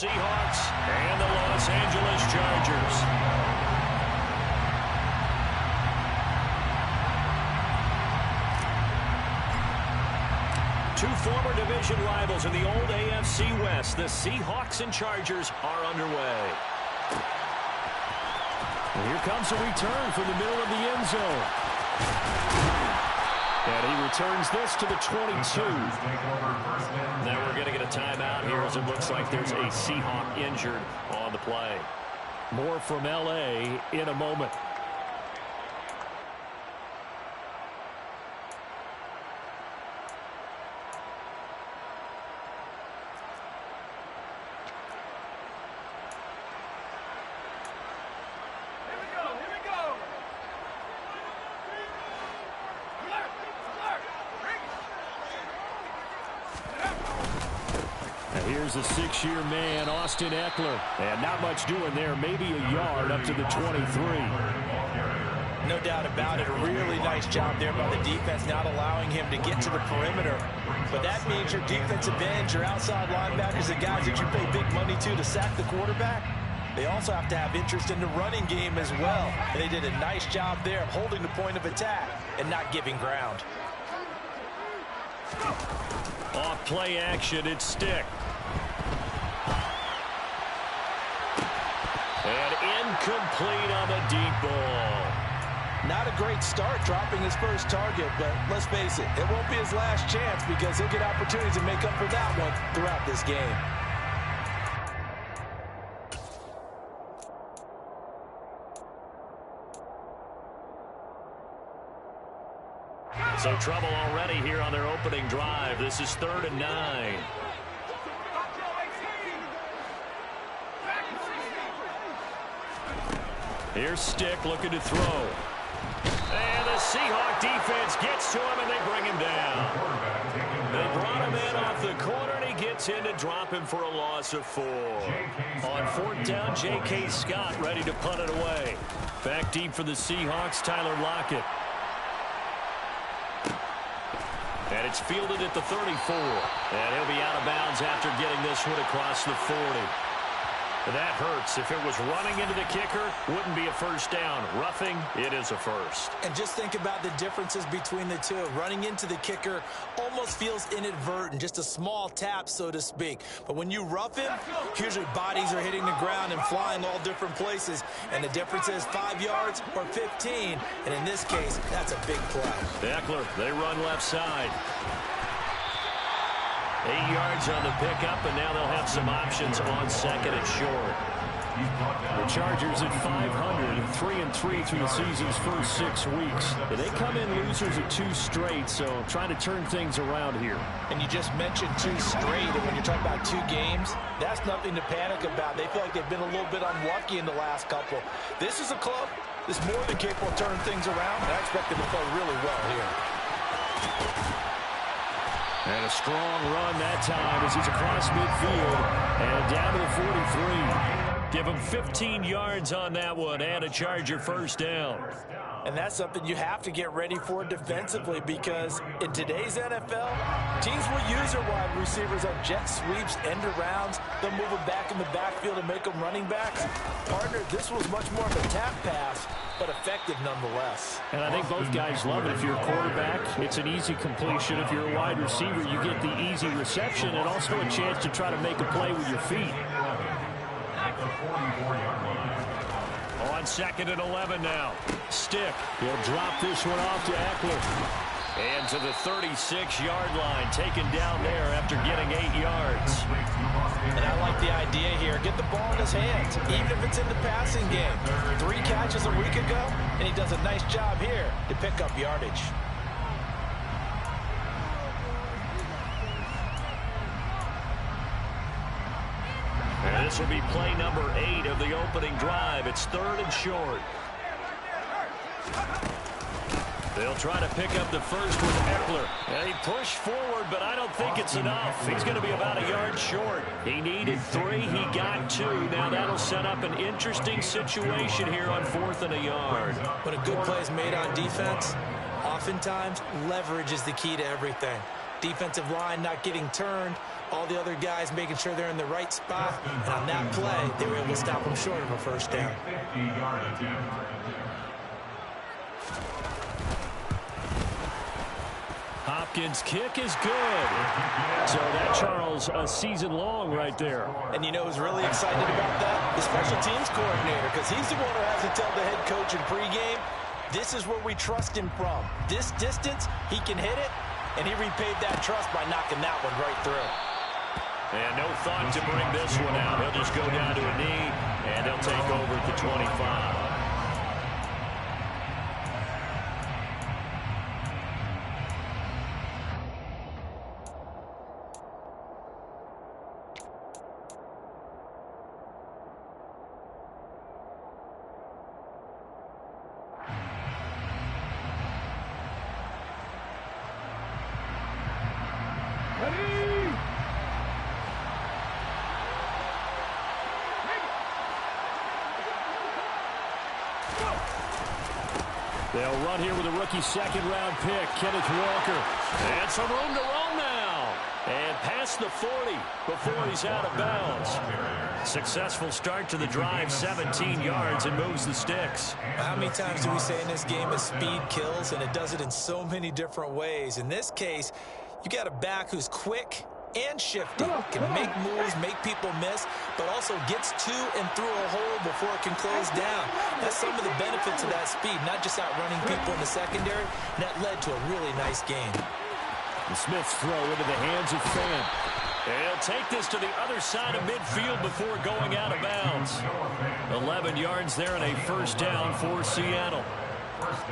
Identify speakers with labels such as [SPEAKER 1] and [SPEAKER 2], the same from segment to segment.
[SPEAKER 1] Seahawks and the Los Angeles Chargers. Two former division rivals in the old AFC West, the Seahawks and Chargers, are underway. And here comes a return from the middle of the end zone. And he returns this to the 22. Now we're going to get a timeout here as it looks like there's a Seahawk injured on the play. More from L.A. in a moment. Here's a six-year man, Austin Eckler. And not much doing there, maybe a yard up to the 23.
[SPEAKER 2] No doubt about it. A really nice job there by the defense, not allowing him to get to the perimeter. But that means your defensive ends, your outside linebackers, the guys that you pay big money to sack the quarterback, they also have to have interest in the running game as well. And they did a nice job there of holding the point of attack and not giving ground.
[SPEAKER 1] Off play action, it's Stick. And incomplete on the deep ball.
[SPEAKER 2] Not a great start dropping his first target, but let's face it, it won't be his last chance because he'll get opportunities to make up for that one throughout this game.
[SPEAKER 1] So trouble already here on their opening drive. This is 3rd and 9. Here's Stick looking to throw. And the Seahawk defense gets to him, and they bring him down. They brought him in off the corner, and he gets in to drop him for a loss of 4. On 4th down, J.K. Scott ready to punt it away. Back deep for the Seahawks, Tyler Lockett. And it's fielded at the 34. And he'll be out of bounds after getting this one across the 40. That hurts. If it was running into the kicker, wouldn't be a first down. Roughing, it is a first.
[SPEAKER 2] And just think about the differences between the two. Running into the kicker almost feels inadvertent, just a small tap, so to speak. But when you rough him, usually bodies are hitting the ground and flying all different places. And the difference is 5 yards or 15. And in this case, that's a big play.
[SPEAKER 1] Eckler, they run left side. 8 yards on the pickup, and now they'll have some options on 2nd and short. The Chargers at 500, 3-3 through the season's first 6 weeks. They come in losers of 2 straight, so trying to turn things around here.
[SPEAKER 2] And you just mentioned 2 straight, and when you're talking about 2 games, that's nothing to panic about. They feel like they've been a little bit unlucky in the last couple. This is a club that's more than capable of turning things around, and I expect them to play really well here.
[SPEAKER 1] And a strong run that time as he's across midfield and down to the 43. Give him 15 yards on that one and a Charger first down.
[SPEAKER 2] And that's something you have to get ready for defensively because in today's NFL, teams will use their wide receivers on jet sweeps, end arounds. They'll move them back in the backfield and make them running backs. Partner, this was much more of a tap pass, but effective nonetheless.
[SPEAKER 1] And I think both guys love it. If you're a quarterback, it's an easy completion. If you're a wide receiver, you get the easy reception and also a chance to try to make a play with your feet. On 2nd and 11 now. Stick. He'll drop this one off to Eckler. And to the 36-yard line, taken down there after getting 8 yards.
[SPEAKER 2] And I like the idea here. Get the ball in his hands, even if it's in the passing game. 3 catches a week ago, and he does a nice job here to pick up yardage.
[SPEAKER 1] And this will be play number 8 of the opening drive. It's 3rd and short. They'll try to pick up the first with Eckler. And he pushed forward, but I don't think it's enough. He's going to be about a yard short. He needed 3. He got 2. Now that'll set up an interesting situation here on 4th and a yard.
[SPEAKER 2] When a good play is made on defense, oftentimes leverage is the key to everything. Defensive line not getting turned. All the other guys making sure they're in the right spot. And on that play, they were able to stop them short of a first down.
[SPEAKER 1] Hopkins' kick is good. So that, Charles, a season long right there.
[SPEAKER 2] And you know who's really excited about that? The special teams coordinator, because he's the one who has to tell the head coach in pregame, this is where we trust him from. This distance, he can hit it, and he repaid that trust by knocking that one right through.
[SPEAKER 1] And no thought to bring this one out. He'll just go down to a knee, and he'll take over at the 25. They'll run here with a rookie second-round pick, Kenneth Walker. And some room to run now. And past the 40 before he's out of bounds. Successful start to the drive, 17 yards, and moves the sticks.
[SPEAKER 2] How many times do we say in this game that speed kills, and it does it in so many different ways? In this case, you got a back who's quick and shifty, can make moves, make people miss, but also gets to and through a hole before it can close down. That's some of the benefits of that speed, not just outrunning people in the secondary, and that led to a really nice game.
[SPEAKER 1] The Smith's throw into the hands of Fant. He'll take this to the other side of midfield before going out of bounds. 11 yards there and a first down for Seattle.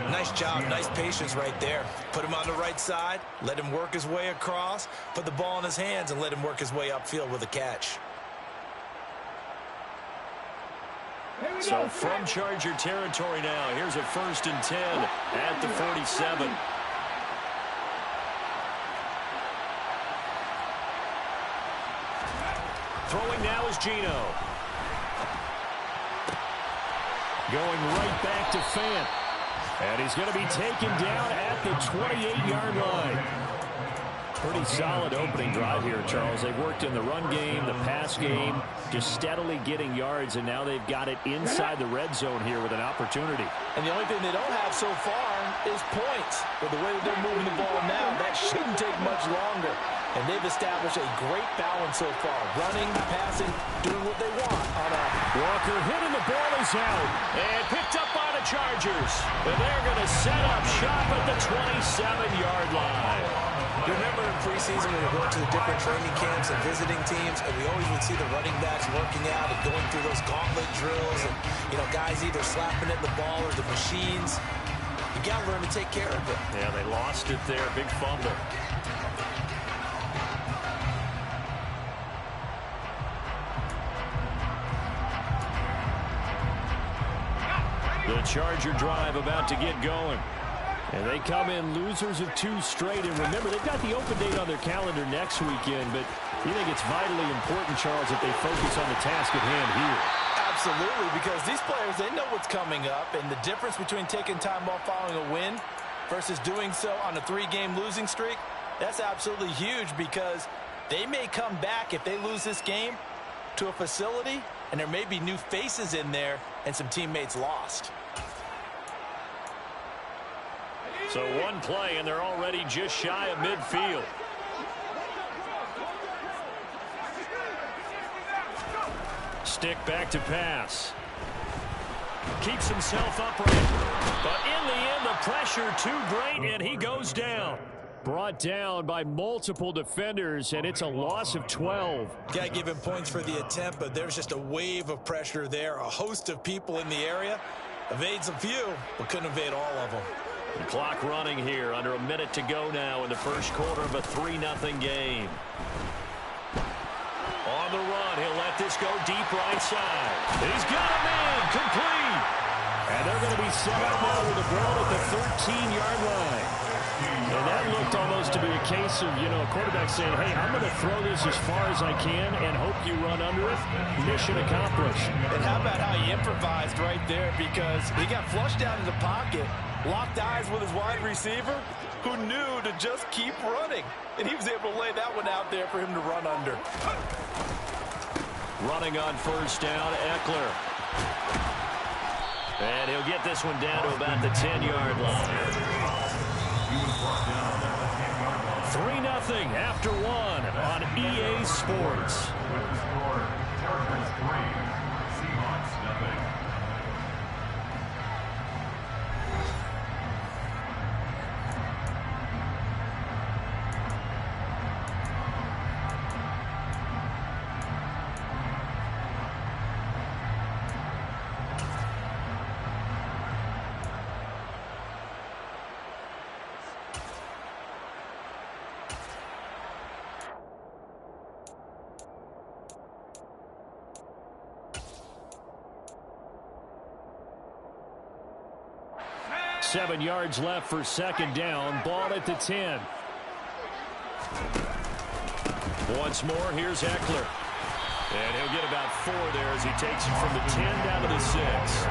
[SPEAKER 2] Nice job, nice patience right there. Put him on the right side, let him work his way across, put the ball in his hands, and let him work his way upfield with a catch.
[SPEAKER 1] So from Charger territory now, here's a 1st and 10 at the 47. Throwing now is Geno. Going right back to Fant. And he's going to be taken down at the 28-yard line. Pretty solid opening drive here, Charles. They've worked in the run game, the pass game, just steadily getting yards, and now they've got it inside the red zone here with an opportunity.
[SPEAKER 2] And the only thing they don't have so far is points. But the way that they're moving the ball now, that shouldn't take much longer. And they've established a great balance so far. Running, passing, doing what they want on offense.
[SPEAKER 1] Walker hit and the ball is out. And picked up by the Chargers. And they're going to set up shop at the 27-yard line.
[SPEAKER 2] You remember in preseason when we were going to the different training camps and visiting teams, and we always would see the running backs working out and going through those gauntlet drills, and guys either slapping at the ball or the machines. You got to learn to take care of it.
[SPEAKER 1] Yeah, they lost it there. Big fumble. The Charger drive about to get going. And they come in losers of 2 straight. And remember, they've got the open date on their calendar next weekend. But you think it's vitally important, Charles, that they focus on the task at hand here?
[SPEAKER 2] Absolutely, because these players, they know what's coming up. And the difference between taking time off following a win versus doing so on a 3-game losing streak, that's absolutely huge, because they may come back if they lose this game to a facility, and there may be new faces in there and some teammates lost.
[SPEAKER 1] So one play, and they're already just shy of midfield. Stick back to pass. Keeps himself upright. But in the end, the pressure too great, and he goes down. Brought down by multiple defenders, and it's a loss of 12.
[SPEAKER 2] Got to give him points for the attempt, but there's just a wave of pressure there. A host of people in the area. Evades a few, but couldn't evade all of them.
[SPEAKER 1] The clock running here, under a minute to go now in the first quarter of a 3-0 game. On the run, he'll let this go deep right side. He's got a man, complete. And they're going to be set up now with the ball at the 13-yard line. And that looked almost to be a case of, a quarterback saying, hey, I'm going to throw this as far as I can and hope you run under it. Mission accomplished.
[SPEAKER 2] And how about how he improvised right there, because he got flushed out of the pocket, Locked eyes with his wide receiver, who knew to just keep running. And he was able to lay that one out there for him to run under.
[SPEAKER 1] Running on first down, Eckler. And he'll get this one down to about the 10-yard line. 3-0 after one on EA Sports. Seahawks nothing. Seven yards left for second down. Ball at the 10. Once more, here's Eckler. And he'll get about 4 there as he takes it from the 10 down to the 6.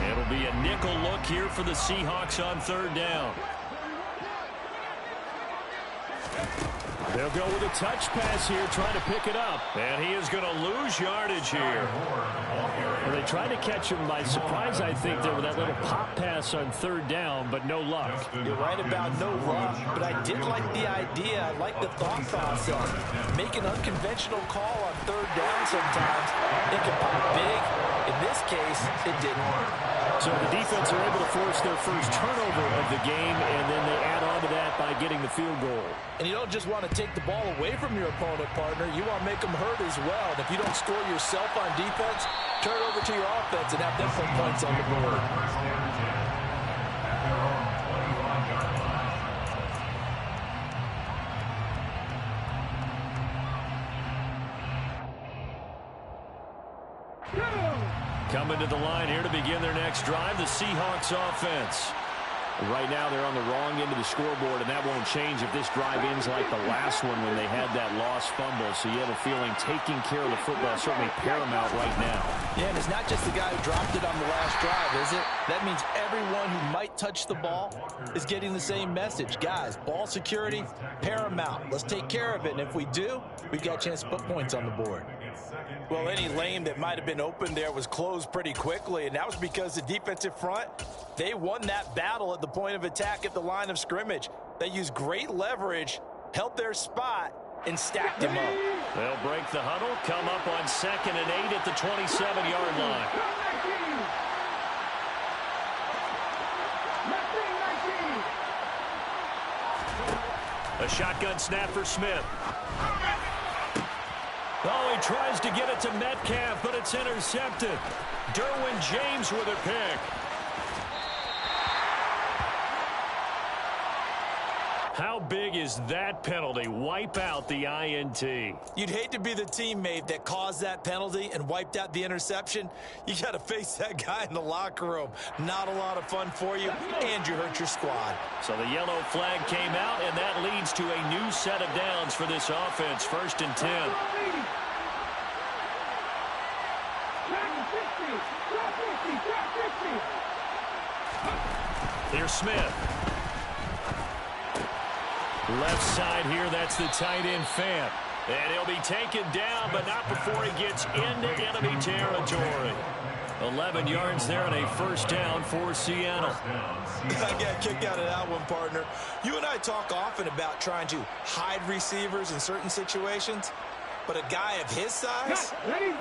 [SPEAKER 1] It'll be a nickel look here for the Seahawks on third down. They'll go with a touch pass here, trying to pick it up. And he is going to lose yardage here. Well, they tried to catch him by surprise, I think, there with that little pop pass on third down, but no luck.
[SPEAKER 2] You're right about no luck, but I did like the idea. I like the thought process. Make an unconventional call on third down sometimes. It can pop big. In this case, it didn't.
[SPEAKER 1] So the defense are able to force their first turnover of the game, and then they add on to that by getting the field goal.
[SPEAKER 2] And you don't just want to take the ball away from your opponent, partner. You want to make them hurt as well. And if you don't score yourself on defense, turn it over to your offense and have them put points on the board. Coming to the line here to begin their next drive, the Seahawks offense. Right now they're on the wrong end of the scoreboard, and that won't change if this drive ends like the last one when they had that lost fumble. So you have a feeling taking care of the football is certainly paramount right now. Yeah, and it's not just the guy who dropped it on the last drive, is it? That means everyone who might touch the ball is getting the same message. Guys, ball security, paramount. Let's take care of it, and if we do, we've got a chance to put points on the board. Well, any lane that might have been open there was closed pretty quickly, and that was because the defensive front, they won that battle at the point of attack at the line of scrimmage. They used great leverage, held their spot, and stacked him up.
[SPEAKER 1] They'll break the huddle, come up on 2nd and 8 at the 27-yard line. A shotgun snap for Smith. Oh, he tries to get it to Metcalf, but it's intercepted. Derwin James with a pick. How big is that penalty? Wipe out the INT.
[SPEAKER 2] You'd hate to be the teammate that caused that penalty and wiped out the interception. You got to face that guy in the locker room. Not a lot of fun for you, and you hurt your squad.
[SPEAKER 1] So the yellow flag came out, and that leads to a new set of downs for this offense. 1st and 10. Here's Smith. Left side here, that's the tight end Fant. And he'll be taken down, but not before he gets into enemy territory. 11 yards there and a first down for Seattle.
[SPEAKER 2] I got kicked out of that one, partner. You and I talk often about trying to hide receivers in certain situations, but a guy of his size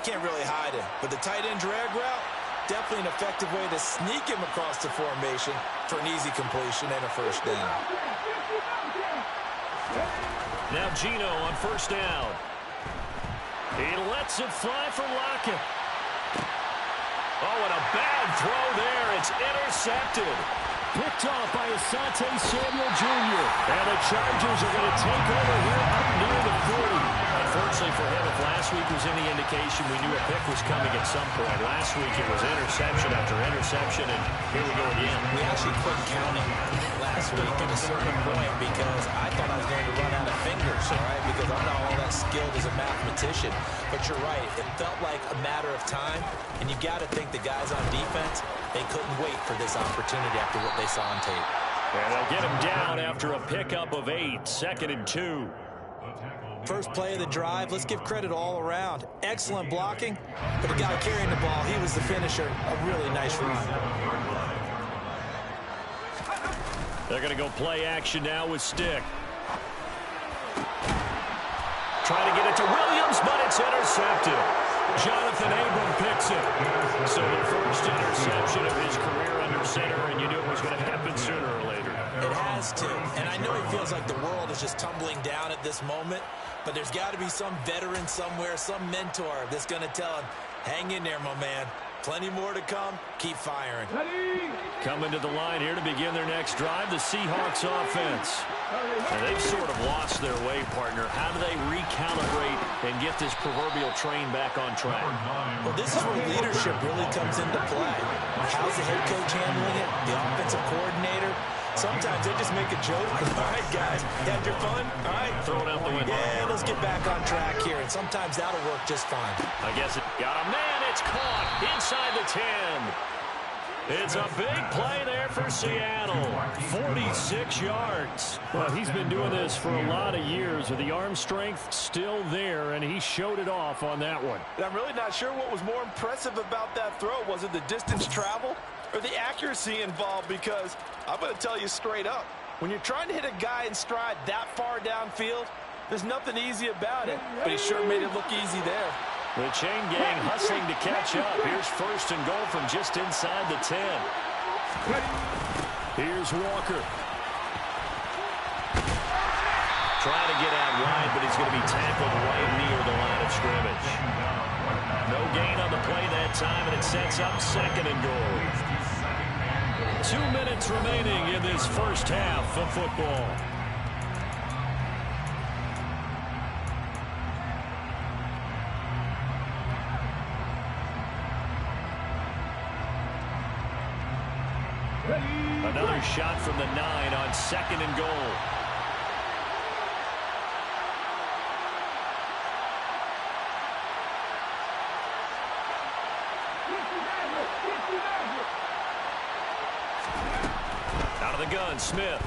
[SPEAKER 2] can't really hide him. But the tight end drag route, definitely an effective way to sneak him across the formation for an easy completion and a first down.
[SPEAKER 1] Now Gino on first down. He lets it fly for Lockett. Oh, and a bad throw there. It's intercepted. Picked off by Asante Samuel Jr. And the Chargers are going to take over here up near the 40. Unfortunately for him, if last week there's any indication we knew a pick was coming at some point. Last week it was interception after interception, and here we go again.
[SPEAKER 2] We actually couldn't count it last week at a certain point because I thought I was going to run out of fingers, all right, because I'm not all that skilled as a mathematician. But you're right. It felt like a matter of time, and you got to think the guys on defense, they couldn't wait for this opportunity after what they saw on tape.
[SPEAKER 1] And they'll get him down after a pickup of 8, 2nd and 2.
[SPEAKER 2] First play of the drive, let's give credit all around. Excellent blocking, but the guy carrying the ball, he was the finisher. A really nice run.
[SPEAKER 1] They're going to go play action now with Stick. Trying to get it to Williams, but it's intercepted. Jonathan Abram picks it. So the first interception of his career under center, and you knew it was going to happen sooner or later.
[SPEAKER 2] It has to, and I know he feels like the world is just tumbling down at this moment, but there's got to be some veteran somewhere, some mentor that's going to tell him, hang in there, my man. Plenty more to come. Keep firing.
[SPEAKER 1] Coming to the line here to begin their next drive, the Seahawks offense. Now, they've sort of lost their way, partner. How do they recalibrate and get this proverbial train back on track?
[SPEAKER 2] Well, this is where leadership really comes into play. How's the head coach handling it? The offensive coordinator? Sometimes they just make a joke. All right, guys, you had your fun? All right.
[SPEAKER 1] Throw it out the window.
[SPEAKER 2] Yeah, let's get back on track here. And sometimes that'll work just fine.
[SPEAKER 1] I guess it got a man. It's caught inside the 10. It's a big play there for Seattle. 46 yards. Well, he's been doing this for a lot of years with the arm strength still there, and he showed it off on that one.
[SPEAKER 3] And I'm really not sure what was more impressive about that throw. Was it the distance traveled or the accuracy involved? Because I'm going to tell you straight up, when you're trying to hit a guy in stride that far downfield, there's nothing easy about it. But he sure made it look easy there.
[SPEAKER 1] The chain gang hustling to catch up. Here's 1st and goal from just inside the 10. Here's Walker. Trying to get out wide, but he's going to be tackled right near the line of scrimmage. No gain on the play that time, and it sets up 2nd and goal. 2 minutes remaining in this first half of football. Another shot from the 9 on 2nd and goal. Out of the gun, Smith.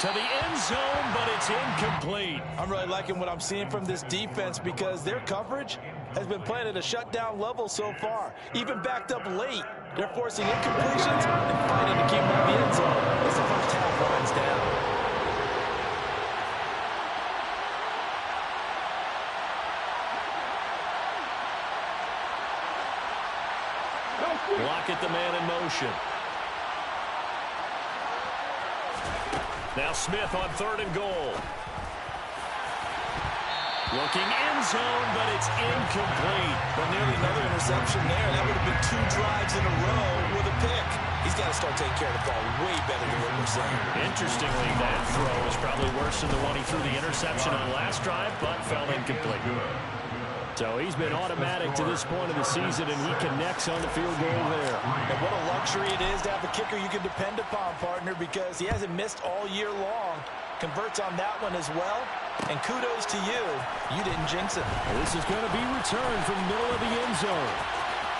[SPEAKER 1] To the end zone, but it's incomplete.
[SPEAKER 2] I'm really liking what I'm seeing from this defense because their coverage has been playing at a shutdown level so far. Even backed up late, they're forcing incompletions and fighting to keep them in the end zone as the first half winds down.
[SPEAKER 1] Lockett, the man in motion. Now Smith on 3rd and goal. Looking end zone, but it's incomplete.
[SPEAKER 2] But nearly another interception there. That would have been 2 drives in a row with a pick. He's got to start taking care of the ball way better than what we're saying.
[SPEAKER 1] Interestingly, that throw was probably worse than the one he threw the interception on last drive, but fell incomplete. So he's been automatic to this point of the season, and he connects on the field goal there.
[SPEAKER 2] And what a luxury it is to have a kicker you can depend upon, partner, because he hasn't missed all year long. Converts on that one as well. And kudos to you. You didn't jinx it.
[SPEAKER 1] This is going to be returned from the middle of the end zone.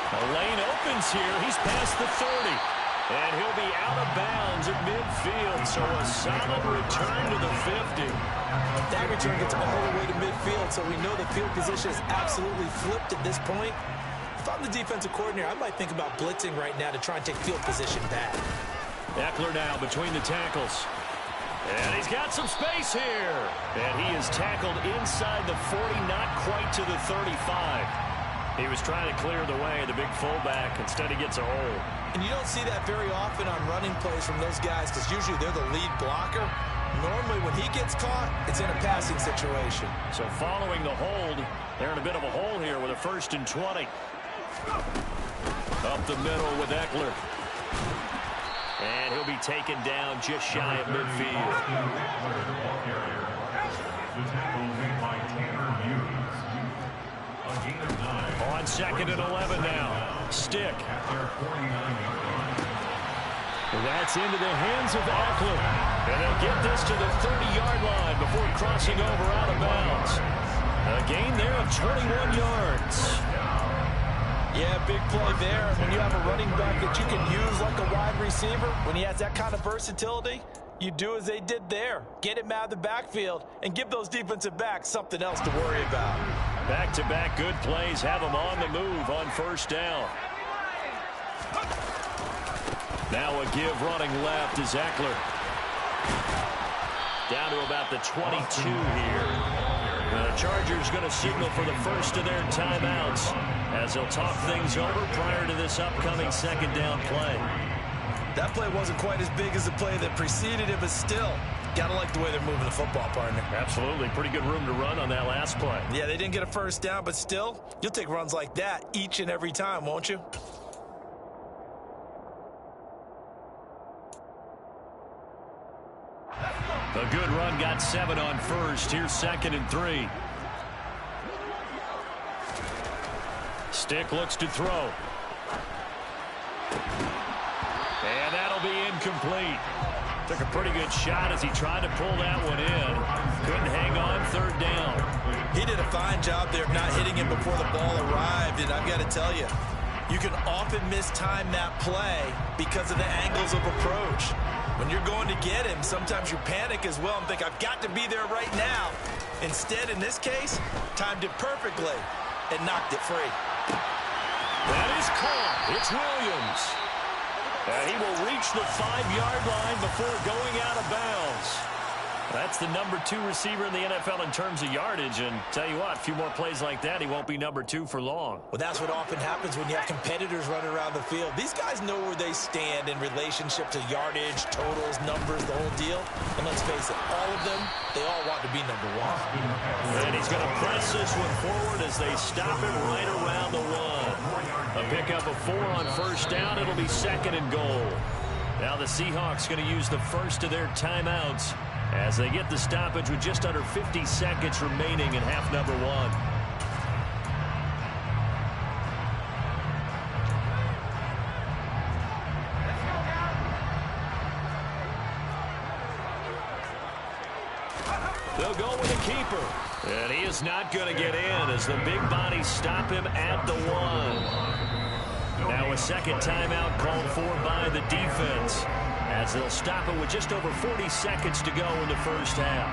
[SPEAKER 1] The lane opens here. He's past the 30. And he'll be out of bounds at midfield. So a solid return to the 50.
[SPEAKER 2] That return gets him all the way to midfield, so we know the field position is absolutely flipped at this point. If I'm the defensive coordinator, I might think about blitzing right now to try and take field position back.
[SPEAKER 1] Eckler now between the tackles. And he's got some space here. And he is tackled inside the 40, not quite to the 35. He was trying to clear the way, the big fullback. Instead, he gets a hole.
[SPEAKER 2] And you don't see that very often on running plays from those guys because usually they're the lead blocker. Normally, when he gets caught, it's in a passing situation.
[SPEAKER 1] So following the hold, they're in a bit of a hole here with a 1st and 20. Up the middle with Eckler. And he'll be taken down just shy of midfield. 2nd and 11 now. Stick. That's into the hands of Eckler. And they'll get this to the 30-yard line before crossing over out of bounds. A gain there of 21 yards.
[SPEAKER 2] Yeah, big play there. When you have a running back that you can use like a wide receiver, when he has that kind of versatility, you do as they did there. Get him out of the backfield and give those defensive backs something else to worry about.
[SPEAKER 1] Back-to-back good plays have them on the move on 1st down. Now a give running left is Eckler. Down to about the 22 here. The Chargers going to signal for the first of their timeouts as they'll talk things over prior to this upcoming 2nd down play.
[SPEAKER 2] That play wasn't quite as big as the play that preceded it, but still, gotta like the way they're moving the football, partner.
[SPEAKER 1] Absolutely. Pretty good room to run on that last play.
[SPEAKER 2] Yeah, they didn't get a 1st down, but still, you'll take runs like that each and every time, won't you?
[SPEAKER 1] A good run got 7 on 1st. Here's 2nd and 3. Stick looks to throw. And that'll be incomplete. Took a pretty good shot as he tried to pull that one in. Couldn't hang on 3rd down.
[SPEAKER 2] He did a fine job there of not hitting him before the ball arrived, and I've got to tell you, you can often mistime that play because of the angles of approach. When you're going to get him, sometimes you panic as well and think, I've got to be there right now. Instead, in this case, timed it perfectly and knocked it free.
[SPEAKER 1] That is caught. It's Williams. And he will reach the 5-yard line before going out of bounds. That's the number 2 receiver in the NFL in terms of yardage. And tell you what, a few more plays like that, he won't be number 2 for long.
[SPEAKER 2] Well, that's what often happens when you have competitors running around the field. These guys know where they stand in relationship to yardage, totals, numbers, the whole deal. And let's face it, all of them, they all want to be number 1.
[SPEAKER 1] And he's going to press this one forward as they stop him right around the 1. A pickup of 4 on 1st down. It'll be 2nd and goal. Now the Seahawks going to use the first of their timeouts as they get the stoppage with just under 50 seconds remaining in half number 1. They'll go with a keeper. And he is not going to get in as the big bodies stop him at the 1. Now a 2nd timeout called for by the defense, as they'll stop it with just over 40 seconds to go in the 1st half.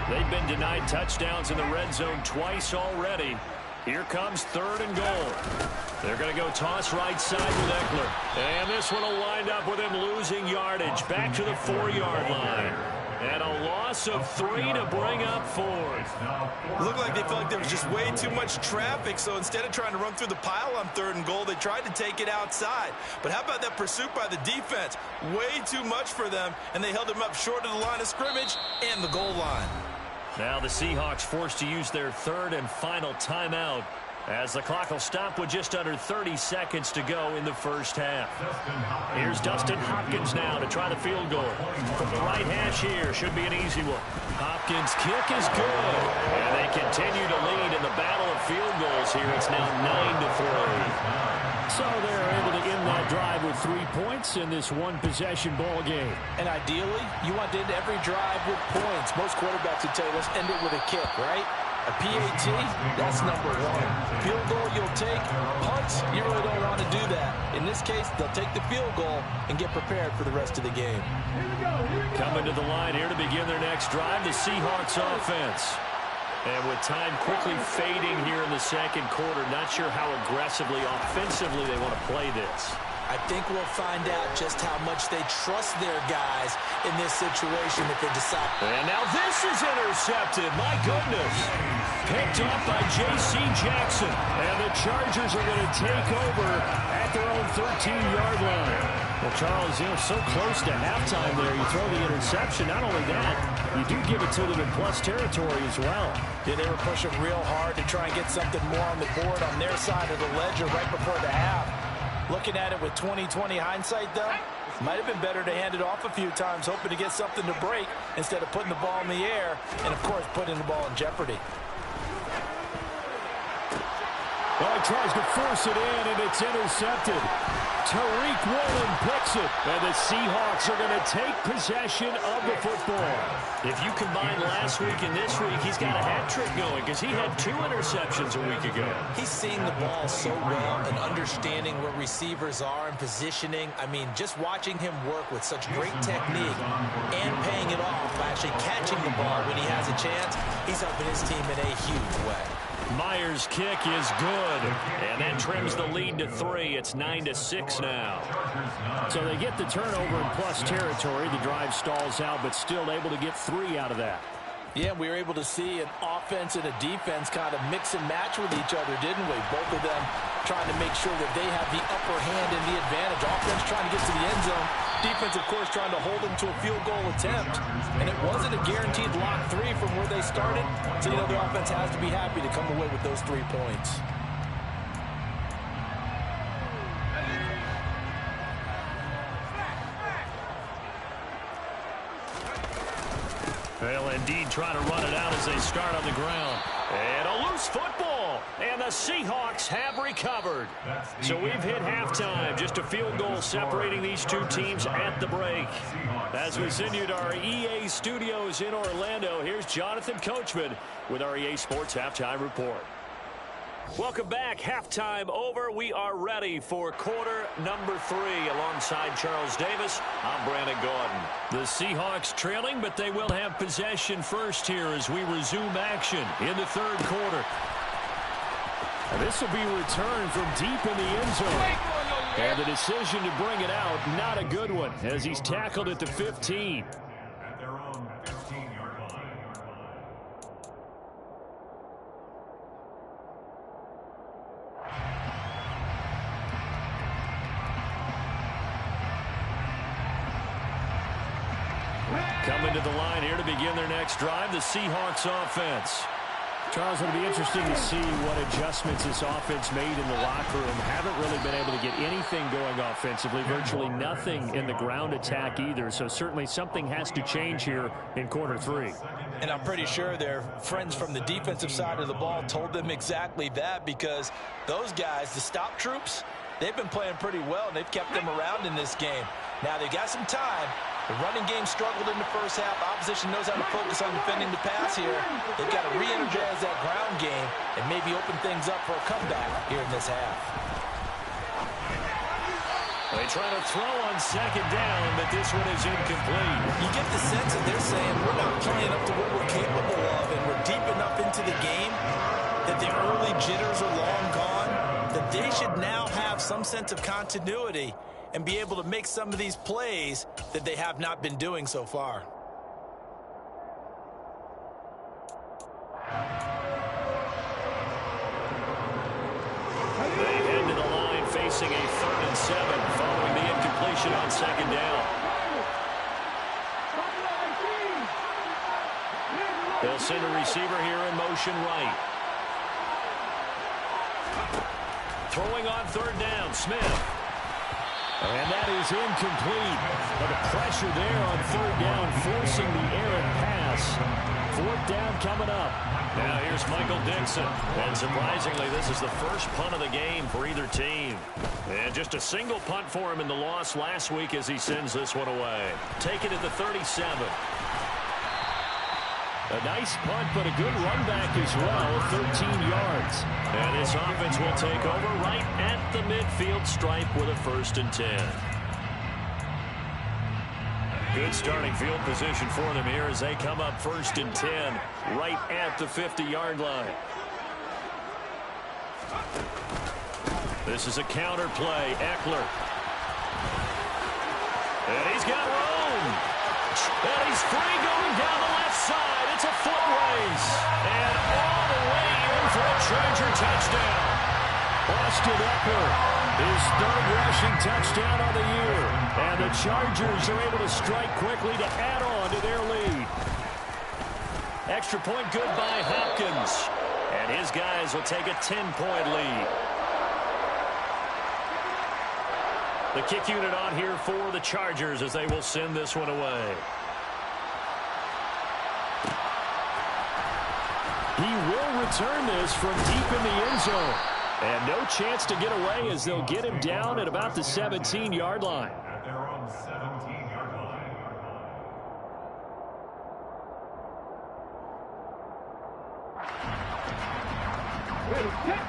[SPEAKER 1] They've been denied touchdowns in the red zone twice already. Here comes 3rd and goal. They're going to go toss right side with Eckler. And this one will wind up with him losing yardage. Back to the 4-yard line. And a loss of 3 to bring up 4th.
[SPEAKER 2] Looked like they felt like there was just way too much traffic, so instead of trying to run through the pile on 3rd and goal, they tried to take it outside. But how about that pursuit by the defense? Way too much for them, and they held him up short of the line of scrimmage and the goal line.
[SPEAKER 1] Now the Seahawks forced to use their 3rd and final timeout as the clock will stop with just under 30 seconds to go in the 1st half. Here's Dustin Hopkins now to try the field goal. From the right hash here, should be an easy one. Hopkins' kick is good. And they continue to lead in the battle of field goals here. It's now 9-3. So they're able to end that drive with 3 points in this one-possession ball game.
[SPEAKER 2] And ideally, you want to end every drive with points. Most quarterbacks would tell you, let's end it with a kick, right? A PAT, that's number 1. Field goal you'll take. Punts, you really don't want to do that. In this case, they'll take the field goal and get prepared for the rest of the game.
[SPEAKER 1] Coming to the line here to begin their next drive, the Seahawks offense. And with time quickly fading here in the 2nd quarter, not sure how aggressively, offensively they want to play this.
[SPEAKER 2] I think we'll find out just how much they trust their guys in this situation if they decide.
[SPEAKER 1] And now this is intercepted. My goodness. Picked up by J.C. Jackson. And the Chargers are going to take over at their own 13-yard line. Well, Charles, so close to halftime there. You throw the interception. Not only that, you do give it to them in plus territory as well.
[SPEAKER 2] Yeah, they were pushing real hard to try and get something more on the board on their side of the ledger right before the half. Looking at it with 20/20 hindsight, though, might have been better to hand it off a few times, hoping to get something to break instead of putting the ball in the air and, of course, putting the ball in jeopardy.
[SPEAKER 1] Well, he tries to force it in, and it's intercepted. Tariq Woolen picks it, and the Seahawks are going to take possession of the football. If you combine last week and this week, he's got a hat trick going because he had 2 interceptions a week ago.
[SPEAKER 2] He's seeing the ball so well and understanding where receivers are and positioning. I mean, just watching him work with such great technique and paying it off by actually catching the ball when he has a chance, he's helping his team in a huge way.
[SPEAKER 1] Myers' kick is good, and that trims the lead to 3. It's 9-6 now. So they get the turnover in plus territory. The drive stalls out, but still able to get 3 out of that.
[SPEAKER 2] Yeah, we were able to see an offense and a defense kind of mix and match with each other, didn't we? Both of them trying to make sure that they have the upper hand and the advantage. Offense trying to get to the end zone. Defense, of course, trying to hold them to a field goal attempt. And it wasn't a guaranteed lock 3 from where they started. So, you know, the offense has to be happy to come away with those 3 points.
[SPEAKER 1] They'll indeed try to run it out as they start on the ground. And a loose football. And the Seahawks have recovered. So we've hit halftime. Just a field goal separating these 2 teams at the break. As we send you to our EA studios in Orlando, here's Jonathan Coachman with our EA Sports Halftime Report. Welcome back. Halftime over. We are ready for quarter number 3. Alongside Charles Davis, I'm Brandon Gordon. The Seahawks trailing, but they will have possession first here as we resume action in the 3rd quarter. And this will be returned from deep in the end zone. And the decision to bring it out, not a good one, as he's tackled at the 15. Coming to the line here to begin their next drive, the Seahawks offense. Charles, it'll be interesting to see what adjustments this offense made in the locker room. Haven't really been able to get anything going offensively, virtually nothing in the ground attack either. So certainly something has to change here in quarter 3.
[SPEAKER 2] And I'm pretty sure their friends from the defensive side of the ball told them exactly that, because those guys, the stop troops, they've been playing pretty well, and they've kept them around in this game. Now they've got some time. The running game struggled in the first half. Opposition knows how to focus on defending the pass here. They've got to re-energize that ground game and maybe open things up for a comeback here in this half.
[SPEAKER 1] They try to throw on 2nd down, but this one is incomplete.
[SPEAKER 2] You get the sense that they're saying we're not playing up to what we're capable of, and we're deep enough into the game that the early jitters are long gone, that they should now have some sense of continuity and be able to make some of these plays that they have not been doing so far.
[SPEAKER 1] They head to the line facing a 3rd and 7 following the incompletion on 2nd down. They'll send a receiver here in motion right. Throwing on 3rd down, Smith. And that is incomplete. But the pressure there on 3rd down, forcing the errant pass. 4th down coming up. Now here's Michael Dixon. And surprisingly, this is the first punt of the game for either team. And just a single punt for him in the loss last week as he sends this one away. Take it at the 37. A nice punt, but a good run back as well, 13 yards. And this offense will take over right at the midfield stripe with a 1st and 10. Good starting field position for them here as they come up 1st and 10 right at the 50-yard line. This is a counter play. Eckler. And he's got room. And he's free going down the left side. It's a foot race. And all the way in for a Charger touchdown. Austin Eckler, his 3rd rushing touchdown of the year. And the Chargers are able to strike quickly to add on to their lead. Extra point good by Hopkins. And his guys will take a 10-point lead. The kick unit on here for the Chargers as they will send this one away. He will return this from deep in the end zone. And no chance to get away as they'll get him down at about the 17-yard line.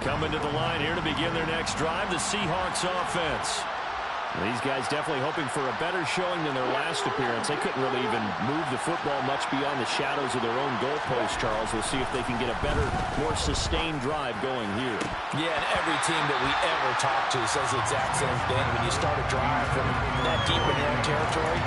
[SPEAKER 1] Coming to the line here to begin their next drive, the Seahawks offense. These guys definitely hoping for a better showing than their last appearance. They couldn't really even move the football much beyond the shadows of their own goalpost, Charles. We'll see if they can get a better, more sustained drive going here.
[SPEAKER 2] Yeah, and every team that we ever talk to says the exact same thing. When you start a drive from that deep in your own territory,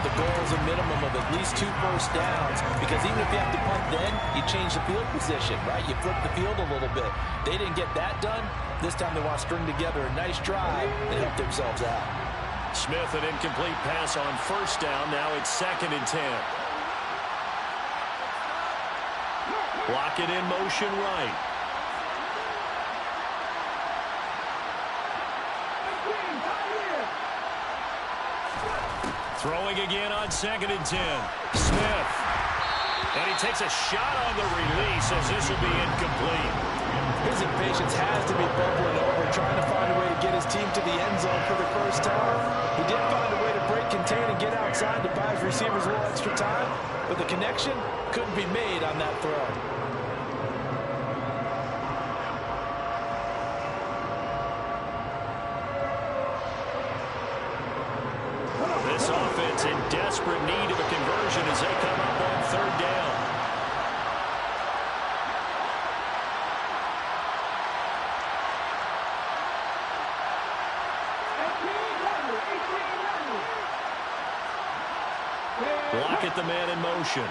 [SPEAKER 2] the goal is a minimum of at least 2 first downs, because even if you have to punt then, you change the field position, right? You flip the field a little bit. They didn't get that done. This time they want to string together a nice drive and help themselves out.
[SPEAKER 1] Smith, an incomplete pass on first down. Now it's 2nd and 10. Block it in motion right. Throwing again on 2nd and 10. Smith. And he takes a shot on the release as this will be incomplete.
[SPEAKER 2] His impatience has to be bubbling over, trying to find a way to get his team to the end zone for the first time. He did find a way to break, contain, and get outside to buy his receivers a little extra time, but the connection couldn't be made on that throw.
[SPEAKER 1] This offense in desperate need of a conversion as they come up on 3rd down. Block at the man in motion.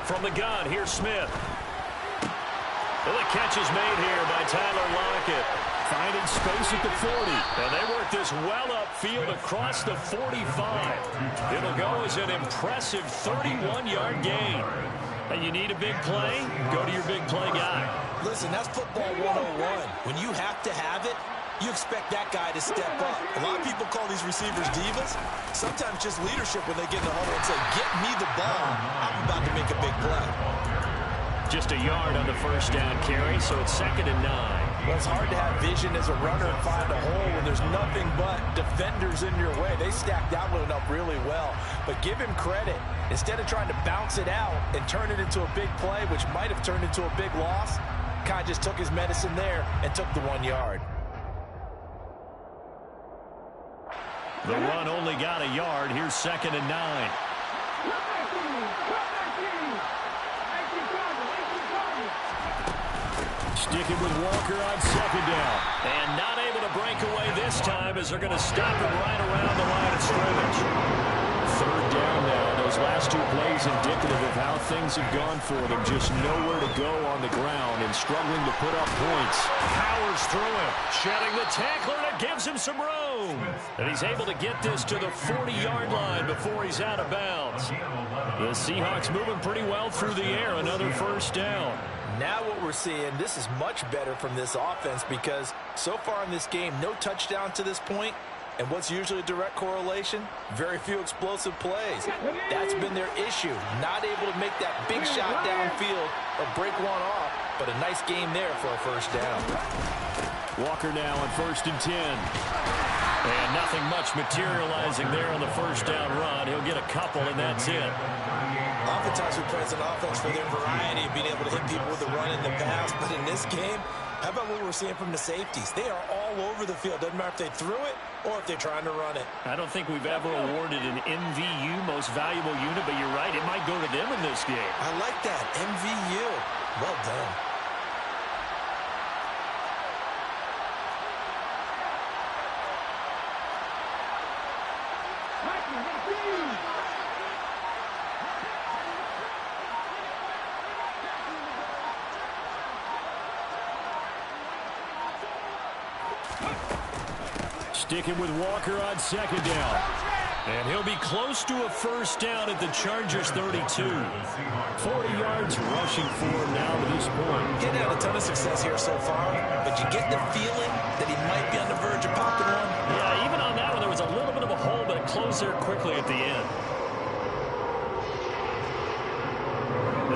[SPEAKER 1] From the gun, here's Smith. Well, the catch is made here by Tyler Lockett. Finding space at the 40. And they work this well upfield across the 45. It'll go as an impressive 31-yard gain. And you need a big play? Go to your big play guy.
[SPEAKER 2] Listen, that's football 101. When you have to have it, you expect that guy to step up. A lot of people call these receivers divas. Sometimes just leadership when they get in the huddle and say, get me the ball. I'm about to make a big play.
[SPEAKER 1] Just a yard on the first down carry, so it's 2nd and 9.
[SPEAKER 2] Well, it's hard to have vision as a runner and find a hole when there's nothing but defenders in your way. They stacked that one up really well. But give him credit. Instead of trying to bounce it out and turn it into a big play, which might have turned into a big loss, kind of just took his medicine there and took the 1 yard.
[SPEAKER 1] The run only got a yard. Here's 2nd and 9. Sticking with Walker on 2nd down. And not able to break away this time as they're going to stop him right around the line of scrimmage. 3rd down now. Those last 2 plays indicative of how things have gone for them. Just nowhere to go on the ground and struggling to put up points. Powers through him. Shedding the tackler, and it gives him some room. And he's able to get this to the 40-yard line before he's out of bounds. The Seahawks moving pretty well through the air. Another first down.
[SPEAKER 2] Now what we're seeing, this is much better from this offense because so far in this game, no touchdown to this point. And what's usually a direct correlation? Very few explosive plays. That's been their issue. Not able to make that big shot downfield or break one off. But a nice game there for a first down.
[SPEAKER 1] Walker now on 1st and 10. And nothing much materializing there on the first down run. He'll get a couple, and that's it.
[SPEAKER 2] Oftentimes we praise an offense for their variety of being able to hit people with the run in the pass. But in this game, how about what we're seeing from the safeties? They are all over the field. Doesn't matter if they threw it or if they're trying to run it.
[SPEAKER 1] I don't think we've ever awarded an MVU, most valuable unit, but you're right. It might go to them in this game.
[SPEAKER 2] I like that. MVU. Well done.
[SPEAKER 1] Sticking with Walker on 2nd down. And he'll be close to a first down at the Chargers' 32. 40 yards rushing for him now to this point.
[SPEAKER 2] Getting had a ton of success here so far, but you get the feeling that he might be on the verge of popping one.
[SPEAKER 1] Yeah, even on that one, there was a little bit of a hole, but it closed there quickly at the end.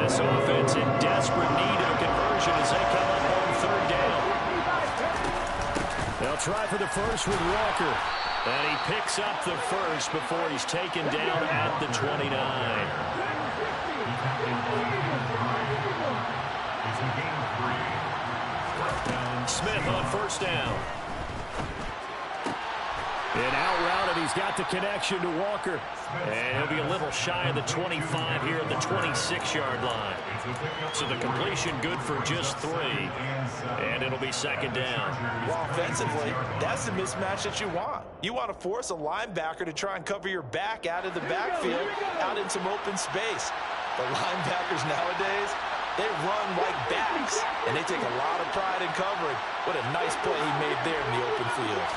[SPEAKER 1] This offense in desperate need of a conversion as they come up on third down. They'll try for the first with Walker. And he picks up the first before he's taken down at the 29. Smith on first down. An out route, and he's got the connection to Walker. And he'll be a little shy of the 25 here at the 26-yard line. So the completion good for just 3. And it'll be second down.
[SPEAKER 3] Well, offensively, that's the mismatch that you want. You want to force a linebacker to try and cover your back out of the backfield, out in some open space. The linebackers nowadays, they run like backs, and they take a lot of pride in covering. What a nice play he made there in the open field.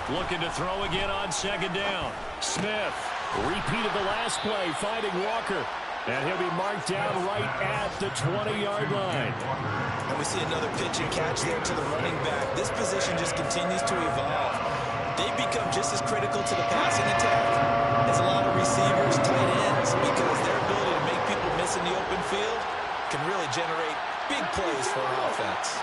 [SPEAKER 1] Looking to throw again on second down. Smith repeated the last play, finding Walker. And he'll be marked down right at the 20-yard line.
[SPEAKER 2] And we see another pitch and catch there to the running back. This position just continues to evolve. They become just as critical to the passing attack as a lot of receivers, tight ends, because their ability to make people miss in the open field can really generate big plays for an offense.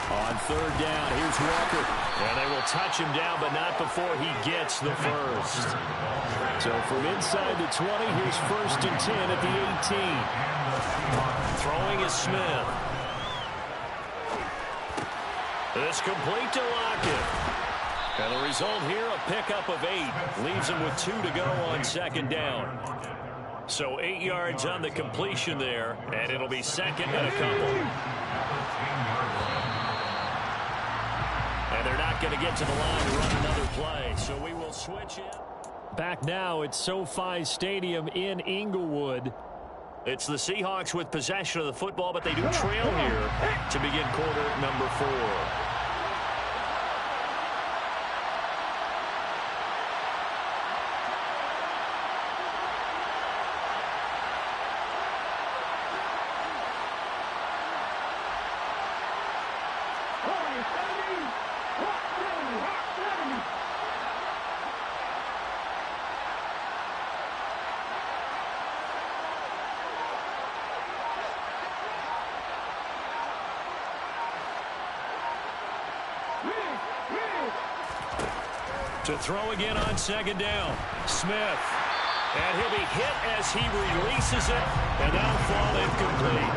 [SPEAKER 1] On third down, here's Walker. And they will touch him down, but not before he gets the first. So from inside the 20, here's first and 10 at the 18. Throwing is Smith. It's complete to Lockett. And the result here, a pickup of 8. Leaves him with 2 to go on second down. So 8 yards on the completion there, and it'll be second and a couple. And they're not going to get to the line to run another play, so we will switch it. Back now at SoFi Stadium in Inglewood. It's the Seahawks with possession of the football, but they do trail here to begin quarter number 4. To throw again on second down. Smith. And he'll be hit as he releases it. And that'll fall incomplete.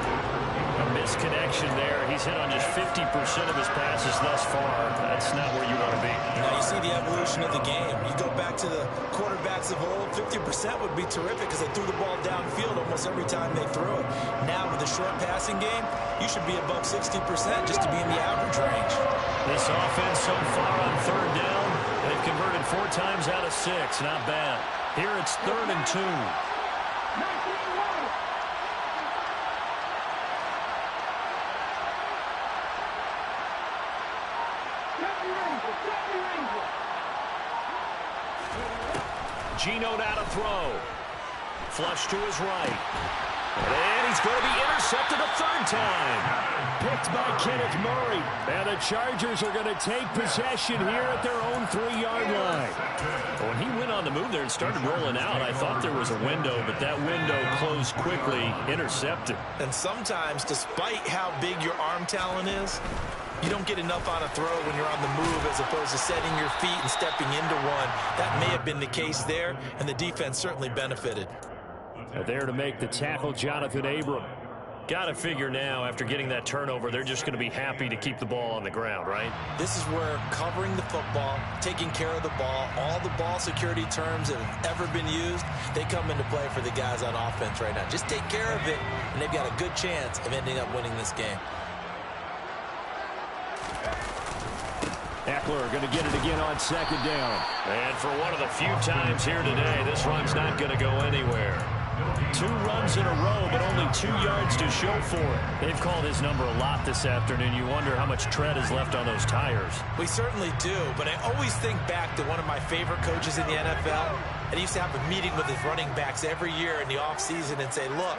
[SPEAKER 1] A misconnection there. He's hit on just 50% of his passes thus far. That's not where you want to be.
[SPEAKER 2] Now you see the evolution of the game. You go back to the quarterbacks of old, 50% would be terrific because they threw the ball downfield almost every time they threw it. Now with the short passing game, you should be above 60% just to be in the average range.
[SPEAKER 1] This offense so far on third down, they've converted 4 times out of 6. Not bad. Here it's 3rd and 2. Gino now to throw. Flush to his right. And he's going to be intercepted a 3rd time. Picked by Kenneth Murray. And the Chargers are going to take possession here at their own 3-yard line. When he went on the move there and started rolling out, I thought there was a window, but that window closed quickly, intercepted.
[SPEAKER 3] And sometimes, despite how big your arm talent is, you don't get enough on a throw when you're on the move as opposed to setting your feet and stepping into one. That may have been the case there, and the defense certainly benefited.
[SPEAKER 1] There to make the tackle, Jonathan Abram. Got to figure now, after getting that turnover, they're just going to be happy to keep the ball on the ground, right?
[SPEAKER 2] This is where covering the football, taking care of the ball, all the ball security terms that have ever been used, they come into play for the guys on offense right now. Just take care of it, and they've got a good chance of ending up winning this game.
[SPEAKER 1] Eckler going to get it again on second down. And for one of the few times here today, this run's not going to go anywhere. 2 runs in a row, but only 2 yards to show for it. They've called his number a lot this afternoon. You wonder how much tread is left on those tires.
[SPEAKER 2] We certainly do, but I always think back to one of my favorite coaches in the NFL, and he used to have a meeting with his running backs every year in the offseason and say, look,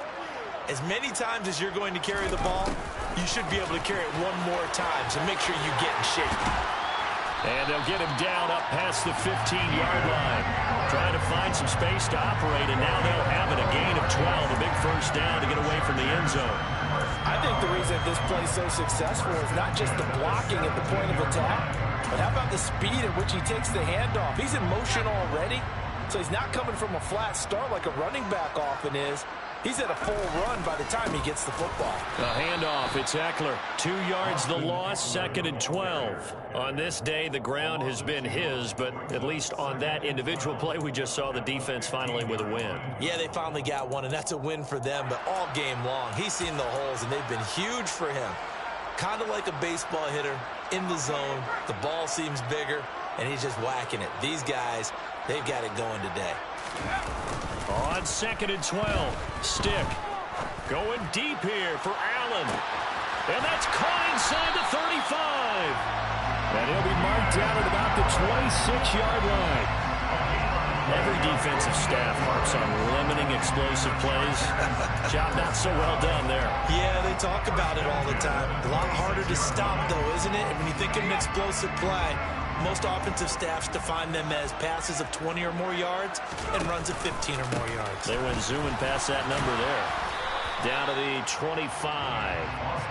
[SPEAKER 2] as many times as you're going to carry the ball, you should be able to carry it 1 more time, so make sure you get in shape.
[SPEAKER 1] And they'll get him down up past the 15-yard line. Trying to find some space to operate, and now they'll have it, a gain of 12, a big first down to get away from the end zone.
[SPEAKER 3] I think the reason this play is so successful is not just the blocking at the point of attack, but how about the speed at which he takes the handoff? He's in motion already, so he's not coming from a flat start like a running back often is. He's at a full run by the time he gets the football.
[SPEAKER 1] The handoff, it's Eckler. 2 yards the loss, 2nd and 12. On this day, the ground has been his, but at least on that individual play, we just saw the defense finally with a win.
[SPEAKER 2] Yeah, they finally got one, and that's a win for them, but all game long, he's seen the holes, and they've been huge for him. Kind of like a baseball hitter in the zone. The ball seems bigger, and he's just whacking it. These guys, they've got it going today.
[SPEAKER 1] On 2nd and 12, Stick going deep here for Allen. And that's caught inside the 35. And he'll be marked down at about the 26-yard line. Every defensive staff harps on limiting explosive plays. Job not so well done there.
[SPEAKER 2] Yeah, they talk about it all the time. A lot harder to stop, though, isn't it? When you think of an explosive play, most offensive staffs define them as passes of 20 or more yards and runs of 15 or more yards.
[SPEAKER 1] They went zooming past that number there. Down to the 25.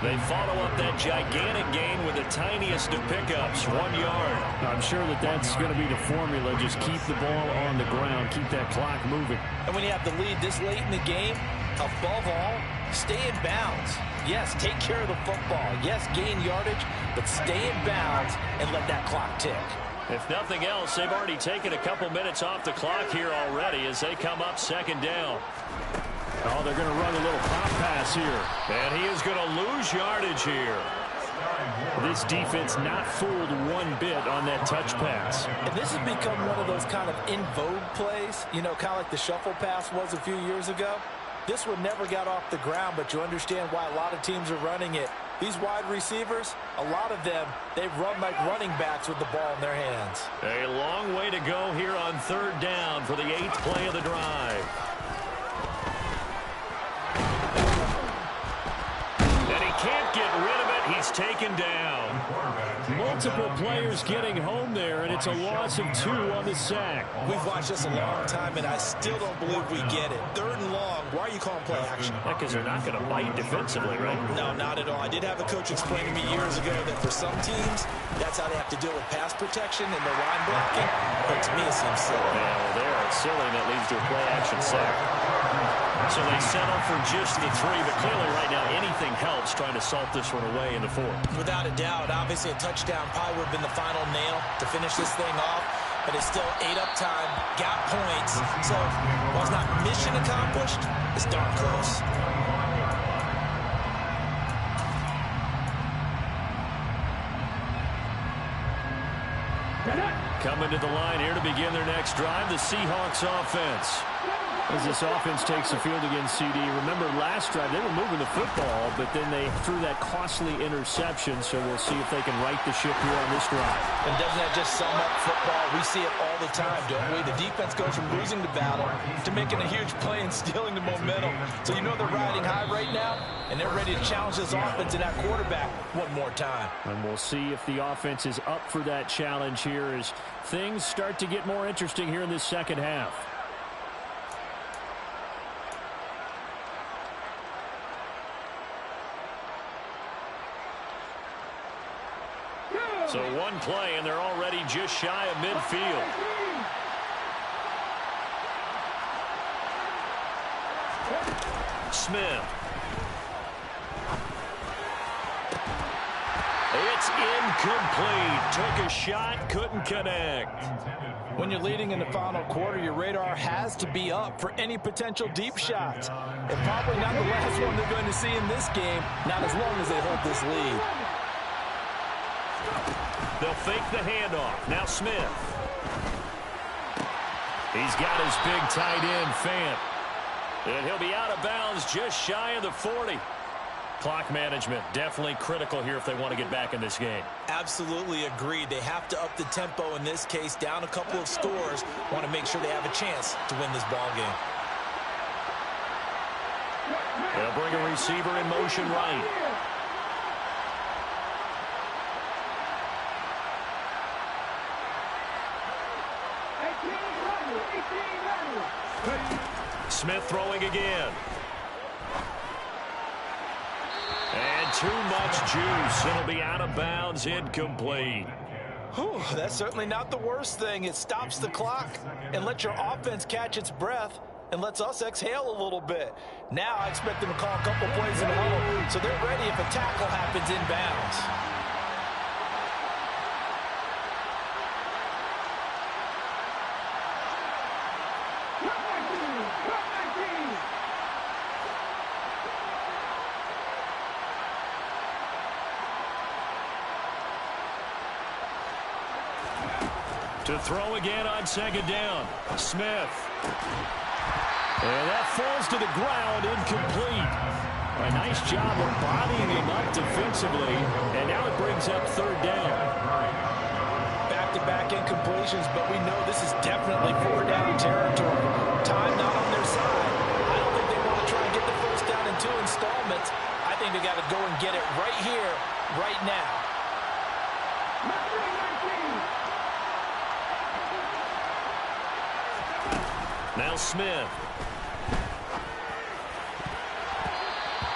[SPEAKER 1] They follow up that gigantic gain with the tiniest of pickups, 1 yard.
[SPEAKER 4] I'm sure that's going to be the formula. Just keep the ball on the ground. Keep that clock moving.
[SPEAKER 3] And when you have the lead this late in the game, above all, stay in bounds. Yes, take care of the football. Yes, gain yardage, but stay in bounds and let that clock tick.
[SPEAKER 1] If nothing else, they've already taken a couple minutes off the clock here already as they come up 2nd down.
[SPEAKER 4] Oh, they're going to run a little pop pass here.
[SPEAKER 1] And he is going to lose yardage here.
[SPEAKER 4] This defense not fooled one bit on that touch pass.
[SPEAKER 3] And this has become one of those kind of in vogue plays, you know, kind of like the shuffle pass was a few years ago. This one never got off the ground, but you understand why a lot of teams are running it. These wide receivers, a lot of them, they run like running backs with the ball in their hands.
[SPEAKER 1] A long way to go here on 3rd down for the 8th play of the drive. And he can't get rid of it. He's taken down.
[SPEAKER 4] Multiple players getting home there, and it's a loss of 2 on the sack.
[SPEAKER 2] We've watched this a long time, and I still don't believe we get it. 3rd and long, why are you calling play action?
[SPEAKER 1] Because they're not going to bite defensively, right?
[SPEAKER 2] No, not at all. I did have a coach explain to me years ago that for some teams, that's how they have to deal with pass protection and the line blocking. But to me, it seems silly.
[SPEAKER 1] Yeah, well, there it's silly, and that leads to a play action sack. So they settle for just the 3, but clearly right now anything helps trying to salt this one away in the 4th.
[SPEAKER 2] Without a doubt, obviously a touchdown probably would have been the final nail to finish this thing off, but it's still 8 up time, got points, so while it's not mission accomplished, it's darn close.
[SPEAKER 1] Coming to the line here to begin their next drive, the Seahawks offense.
[SPEAKER 4] As this offense takes the field against CD, remember last drive they were moving the football, but then they threw that costly interception, so we'll see if they can right the ship here on this drive.
[SPEAKER 3] And doesn't that just sum up football? We see it all the time, don't we? The defense goes from losing the battle to making a huge play and stealing the momentum. So you know they're riding high right now, and they're ready to challenge this offense and that quarterback one more time.
[SPEAKER 4] And we'll see if the offense is up for that challenge here as things start to get more interesting here in this second half.
[SPEAKER 1] So one play, and they're already just shy of midfield. Smith. It's incomplete. Took a shot, couldn't connect.
[SPEAKER 3] When you're leading in the final quarter, your radar has to be up for any potential deep shots. And probably not the last one they're going to see in this game, not as long as they hold this lead.
[SPEAKER 1] They'll fake the handoff. Now Smith. He's got his big tight end, Fant. And he'll be out of bounds just shy of the 40. Clock management, definitely critical here if they want to get back in this game.
[SPEAKER 2] Absolutely agreed. They have to up the tempo in this case, down a couple of scores. Want to make sure they have a chance to win this ball game.
[SPEAKER 1] They'll bring a receiver in motion right. Smith throwing again. And too much juice. It'll be out of bounds, incomplete.
[SPEAKER 3] Whew, that's certainly not the worst thing. It stops the clock and lets your offense catch its breath and lets us exhale a little bit. Now I expect them to call a couple plays in a huddle so they're ready if a tackle happens inbounds.
[SPEAKER 1] To throw again on second down. Smith. And that falls to the ground, incomplete. A nice job of bodying him up defensively. And now it brings up third down.
[SPEAKER 3] Back-to-back incompletions, but we know this is definitely four down territory. Time not on their side. I don't think they want to try and get the first down in 2 installments. I think they got to go and get it right here, right now.
[SPEAKER 1] Now Smith.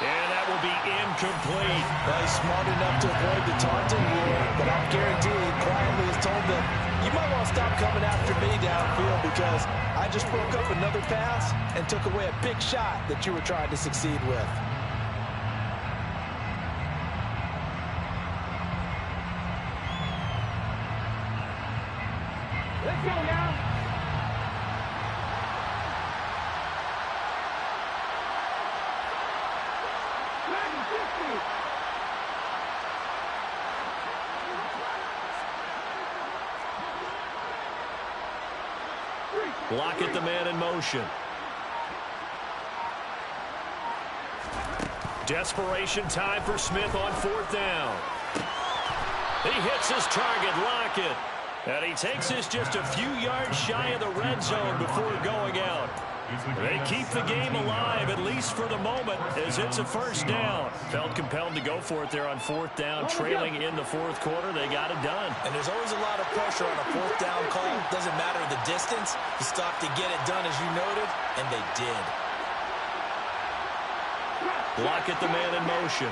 [SPEAKER 1] And that will be incomplete.
[SPEAKER 3] Well, he's smart enough to avoid the taunting rule, but I'll guarantee he quietly has told them, you might want to stop coming after me downfield because I just broke up another pass and took away a big shot that you were trying to succeed with. Let's go now.
[SPEAKER 1] Lockett, the man in motion. Desperation time for Smith on fourth down. He hits his target, Lockett. And he takes this just a few yards shy of the red zone before going out. They keep the game alive, at least for the moment, as it's a first down. Felt compelled to go for it there on fourth down, trailing in the fourth quarter. They got it done.
[SPEAKER 2] And there's always a lot of pressure on a fourth down call. Doesn't matter the distance. You stop to get it done, as you noted, and they did.
[SPEAKER 1] Lockett, the man in motion.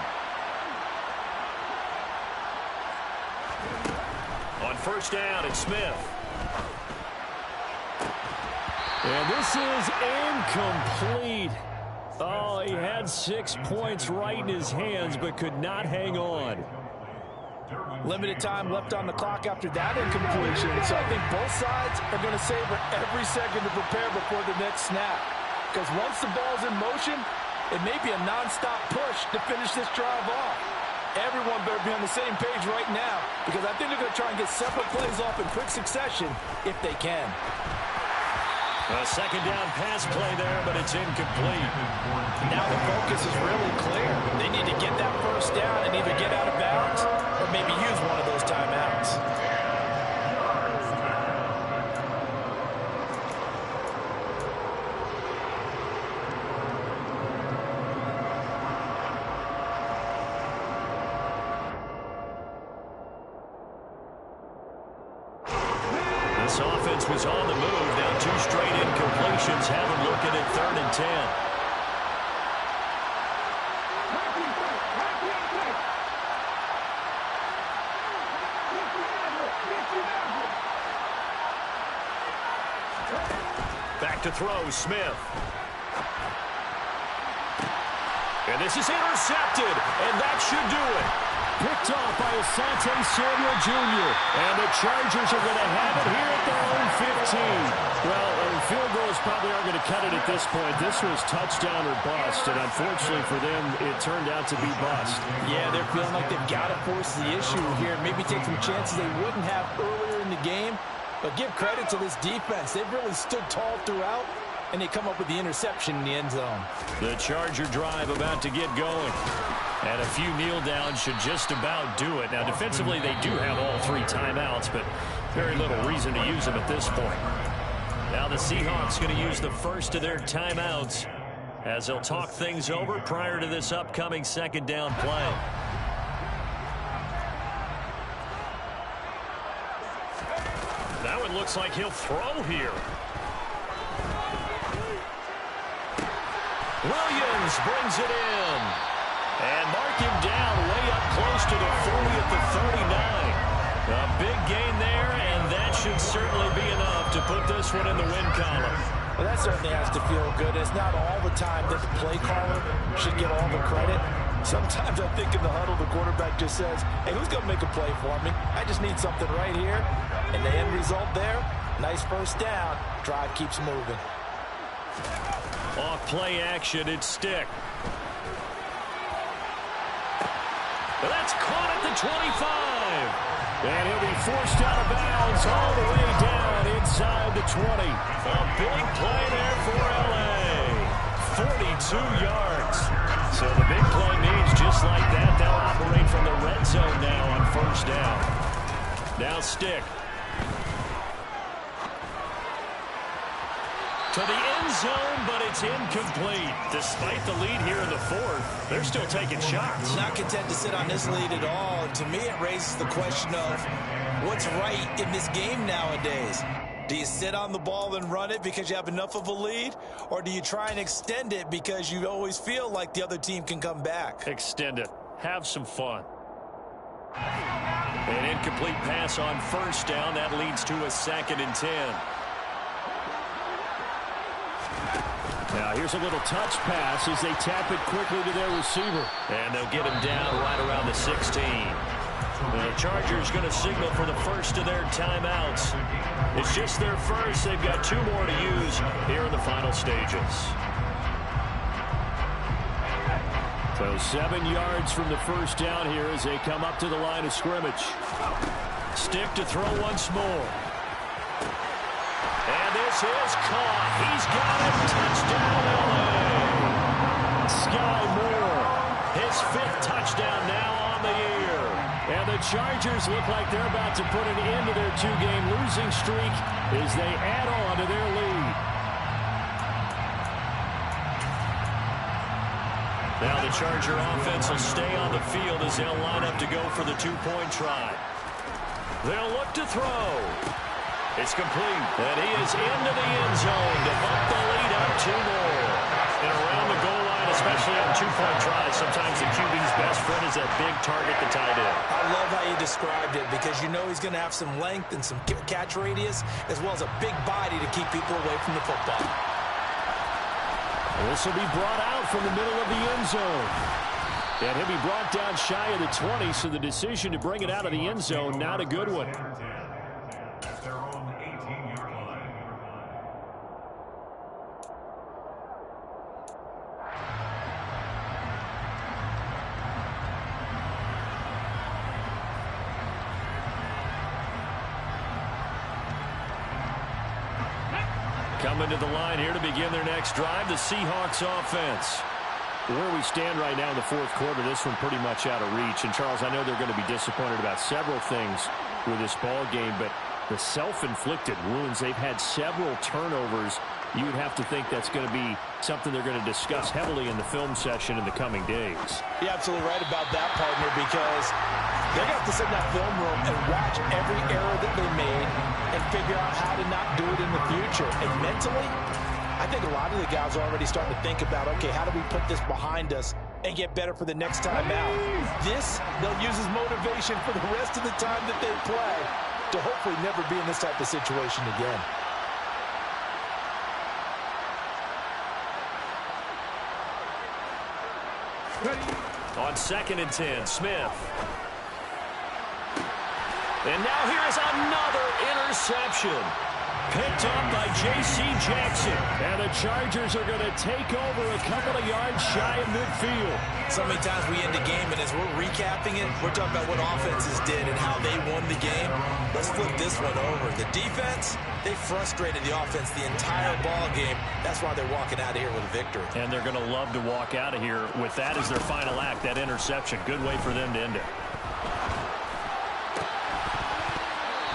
[SPEAKER 1] On first down, it's Smith. And this is incomplete. Oh, he had 6 points right in his hands, but could not hang on.
[SPEAKER 3] Limited time left on the clock after that incompletion, so I think both sides are going to savor every second to prepare before the next snap. Because once the ball's in motion, it may be a nonstop push to finish this drive off. Everyone better be on the same page right now, because I think they're going to try and get several plays off in quick succession if they can.
[SPEAKER 1] A second down pass play there, but it's incomplete.
[SPEAKER 3] Now the focus is really clear. They need to get that first down and either get out of bounds or maybe use one of those timeouts.
[SPEAKER 1] This offense was on the move. Now 2 straight incompletions have them looking at 3rd and 10. Back to throw, Smith. And this is intercepted, and that should do it. Picked off by Asante Samuel Jr. And the Chargers are going to have it here at their own 15. Well, field goals probably aren't going to cut it at this point. This was touchdown or bust, and unfortunately for them, it turned out to be bust.
[SPEAKER 3] Yeah, they're feeling like they've got to force the issue here. Maybe take some chances they wouldn't have earlier in the game. But give credit to this defense. They've really stood tall throughout,
[SPEAKER 2] and they come up with the interception in the end zone.
[SPEAKER 1] The Charger drive about to get going. And a few kneel downs should just about do it. Now, defensively, they do have all 3 timeouts, but very little reason to use them at this point. Now the Seahawks going to use the first of their timeouts as they'll talk things over prior to this upcoming second down play. That one looks like he'll throw here. Williams brings it in. And mark him down way up close to the 40 at the 39. A big gain there, and that should certainly be enough to put this one in the win column.
[SPEAKER 2] Well, that certainly has to feel good. It's not all the time that the play caller should get all the credit. Sometimes I think in the huddle, the quarterback just says, hey, who's going to make a play for me? I just need something right here. And the end result there, nice first down. Drive keeps moving.
[SPEAKER 1] Off play action, it's Stick. That's caught at the 25. And he'll be forced out of bounds all the way down inside the 20. A big play there for L.A. 42 yards. So the big play means just like that, they'll operate from the red zone now on first down. Now Stick. To the end zone, but it's incomplete. Despite the lead here in the 4th, they're still taking shots.
[SPEAKER 2] Not content to sit on this lead at all. To me, it raises the question of what's right in this game nowadays. Do you sit on the ball and run it because you have enough of a lead? Or do you try and extend it because you always feel like the other team can come back?
[SPEAKER 1] Extend it. Have some fun. An incomplete pass on first down. That leads to a 2nd and 10.
[SPEAKER 4] Now here's a little touch pass as they tap it quickly to their receiver.
[SPEAKER 1] And they'll get him down right around the 16. The Chargers going to signal for the first of their timeouts. It's just their first. They've got 2 more to use here in the final stages.
[SPEAKER 4] So 7 yards from the first down here as they come up to the line of scrimmage.
[SPEAKER 1] Stick to throw once more. And this is caught. He's got it. Touchdown, L.A.
[SPEAKER 4] Sky Moore.
[SPEAKER 1] His 5th touchdown now on the year.
[SPEAKER 4] And the Chargers look like they're about to put an end to their 2-game losing streak as they add on to their lead.
[SPEAKER 1] Now the Charger offense will stay on the field as they'll line up to go for the 2-point try. They'll look to throw. It's complete. And he is into the end zone to bump the lead up 2 more. And around the goal line, especially on 2-point tries, sometimes the QB's best friend is that big target, the tight end.
[SPEAKER 2] I love how you described it because you know he's going to have some length and some catch radius as well as a big body to keep people away from the football.
[SPEAKER 4] This will be brought out from the middle of the end zone. And he'll be brought down shy of the 20, so the decision to bring it out of the end zone, not a good one.
[SPEAKER 1] Coming to the line here to begin their next drive, the Seahawks offense.
[SPEAKER 4] Where we stand right now in the 4th quarter, this one pretty much out of reach. And, Charles, I know they're going to be disappointed about several things with this ball game, but the self-inflicted wounds, they've had several turnovers. You would have to think that's going to be something they're going to discuss heavily in the film session in the coming days.
[SPEAKER 2] You're absolutely right about that, partner, because they're going to have to sit in that film room and watch every error that they made and figure out how to not do it in the future. And mentally, I think a lot of the guys are already starting to think about, okay, how do we put this behind us and get better for the next time out? This, they'll use as motivation for the rest of the time that they play to hopefully never be in this type of situation again.
[SPEAKER 1] On 2nd and 10, Smith. And now here is another interception. picked up by J.C. Jackson.
[SPEAKER 4] And the Chargers are going to take over a couple of yards shy of midfield.
[SPEAKER 2] So many times we end the game, and as we're recapping it, we're talking about what offenses did and how they won the game. Let's flip this one over. The defense, they frustrated the offense the entire ball game. That's why they're walking out of here with a victory.
[SPEAKER 4] And they're going to love to walk out of here with that as their final act, that interception. Good way for them to end it.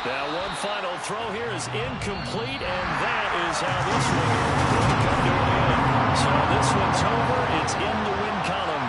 [SPEAKER 1] Now one final throw here is incomplete, and that is how this one will come to an end. So this one's over. It's in the win column.